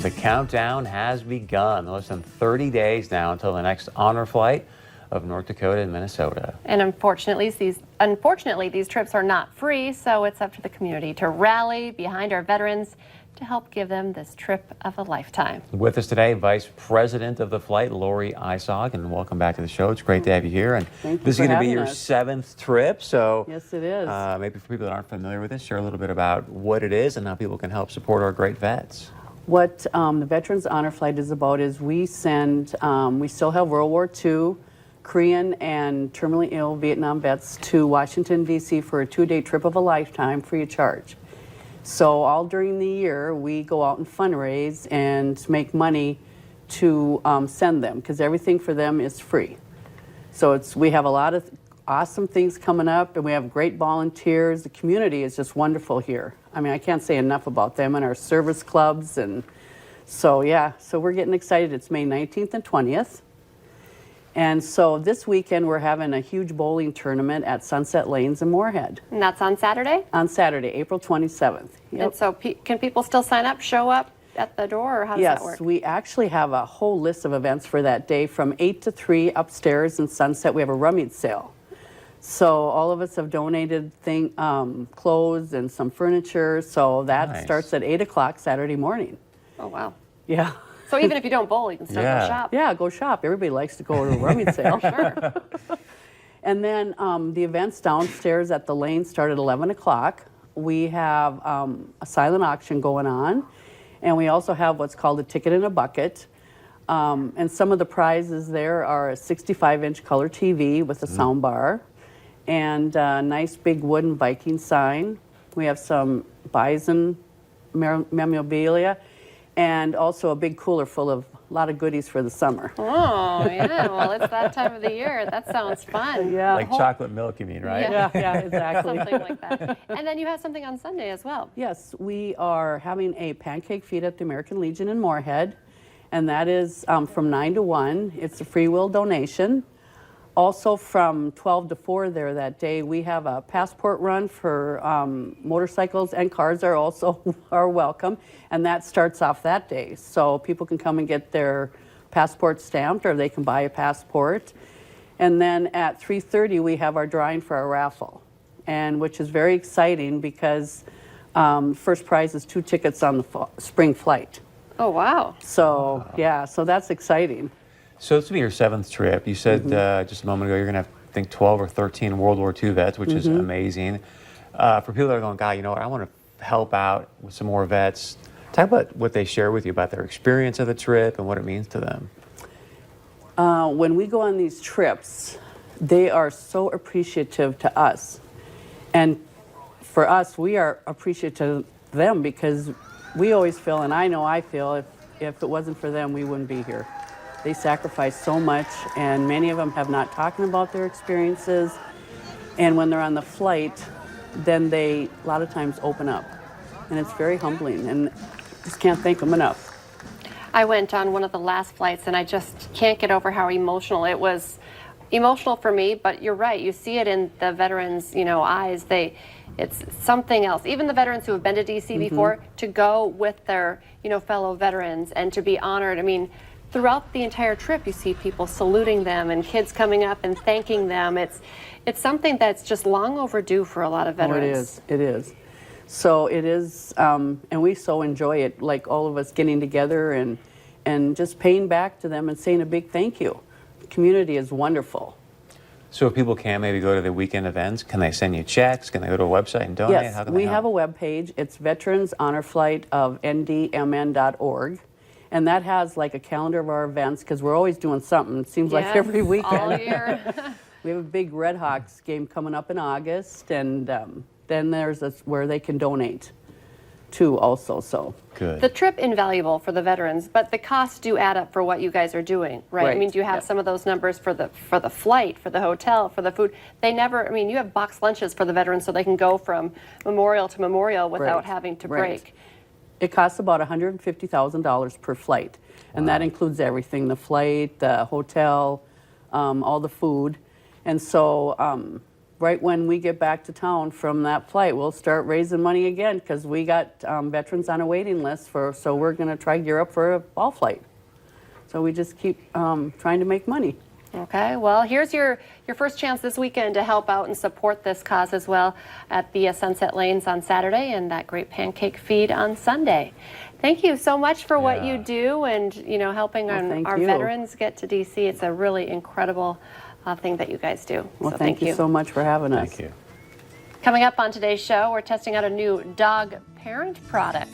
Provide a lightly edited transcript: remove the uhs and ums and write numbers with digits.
The countdown has begun. Less than 30 days now until the next honor flight of North Dakota and Minnesota. And unfortunately, these trips are not free, so it's up to the community to rally behind our veterans to help give them this trip of a lifetime. With us today, Vice President of the flight, Lori Isog, and welcome back to the show. It's great to have you here. And this is going to be your 7th trip, so yes, it is. Maybe for people that aren't familiar with this, share a little bit about what it is and how people can help support our great vets. What the Veterans Honor Flight is about is we send, we still have World War II, Korean and terminally ill Vietnam vets to Washington, D.C. for a 2-day trip of a lifetime free of charge. So all during the year, we go out and fundraise and make money to send them, because everything for them is free. So we have a lot of awesome things coming up, and we have great volunteers. The community is just wonderful here. I mean, I can't say enough about them and our service clubs. And so, yeah, so we're getting excited. It's May 19th and 20th. And so this weekend, we're having a huge bowling tournament at Sunset Lanes in Moorhead. And that's on Saturday? On Saturday, April 27th. Yep. And so can people still sign up, show up at the door, or how does that work? Yes, we actually have a whole list of events for that day. From 8 to 3 upstairs in Sunset, we have a rummage sale. So all of us have donated clothes and some furniture. So that starts at 8 o'clock Saturday morning. Oh, wow. Yeah. So even if you don't bowl, you can still go shop. Yeah, go shop. Everybody likes to go to a rummage sale. Sure. And then the events downstairs at the lane start at 11 o'clock. We have a silent auction going on. And we also have what's called a ticket in a bucket. And some of the prizes there are a 65-inch color TV with a sound bar and a nice big wooden Viking sign. We have some bison memorabilia and also a big cooler full of a lot of goodies for the summer. Oh, yeah. Well, it's that time of the year. That sounds fun. Yeah. Like chocolate milk, you mean, right? Yeah, exactly. Something like that. And then you have something on Sunday as well. Yes, we are having a pancake feed at the American Legion in Moorhead, and that is from 9 to 1. It's a free will donation. Also from 12 to 4 there that day, we have a passport run for motorcycles, and cars are also welcome, and that starts off that day. So people can come and get their passport stamped, or they can buy a passport. And then at 3:30 we have our drawing for our raffle, and which is very exciting because first prize is 2 tickets on the spring flight. Oh, wow. So yeah, so that's exciting. So this will be your 7th trip. You said just a moment ago you're going to have, I think, 12 or 13 World War II vets, which is amazing. For people that are going, God, you know what, I want to help out with some more vets. Talk about what they share with you about their experience of the trip and what it means to them. When we go on these trips, they are so appreciative to us. And for us, we are appreciative to them, because we always feel, and I know I feel, if it wasn't for them, we wouldn't be here. They sacrifice so much, and many of them have not talked about their experiences. And when they're on the flight, then they, a lot of times, open up. And it's very humbling, and just can't thank them enough. I went on one of the last flights, and I just can't get over how emotional it was. Emotional for me, but you're right. You see it in the veterans, eyes. It's something else. Even the veterans who have been to DC before, to go with their, fellow veterans and to be honored. I mean, throughout the entire trip, you see people saluting them and kids coming up and thanking them. It's something that's just long overdue for a lot of veterans. Oh, it is. So it is, and we so enjoy it, like all of us getting together and just paying back to them and saying a big thank you. The community is wonderful. So if people can't maybe go to the weekend events, can they send you checks? Can they go to a website and donate? Yes, How can we they help? have a web page. It's Veterans Honor Flight of ndmn.org. And that has like a calendar of our events, because we're always doing something. It seems like every weekend. All year. We have a big Red Hawks game coming up in August, and then there's where they can donate to also. So good. The trip invaluable for the veterans, but the costs do add up for what you guys are doing, right? I mean, do you have some of those numbers for the flight, for the hotel, for the food? They never. I mean, you have box lunches for the veterans, so they can go from memorial to memorial without having to break. It costs about $150,000 per flight, and that includes everything: the flight, the hotel, all the food. And so right when we get back to town from that flight, we'll start raising money again because we got veterans on a waiting list so we're going to try gear up for a fall flight. So we just keep trying to make money. Okay, well, here's your first chance this weekend to help out and support this cause as well at the Sunset Lanes on Saturday and that great pancake feed on Sunday. Thank you so much for what you do and, helping our veterans get to DC. It's a really incredible thing that you guys do. Well, so thank you so much for having us. Thank you. Coming up on today's show, we're testing out a new dog parent product.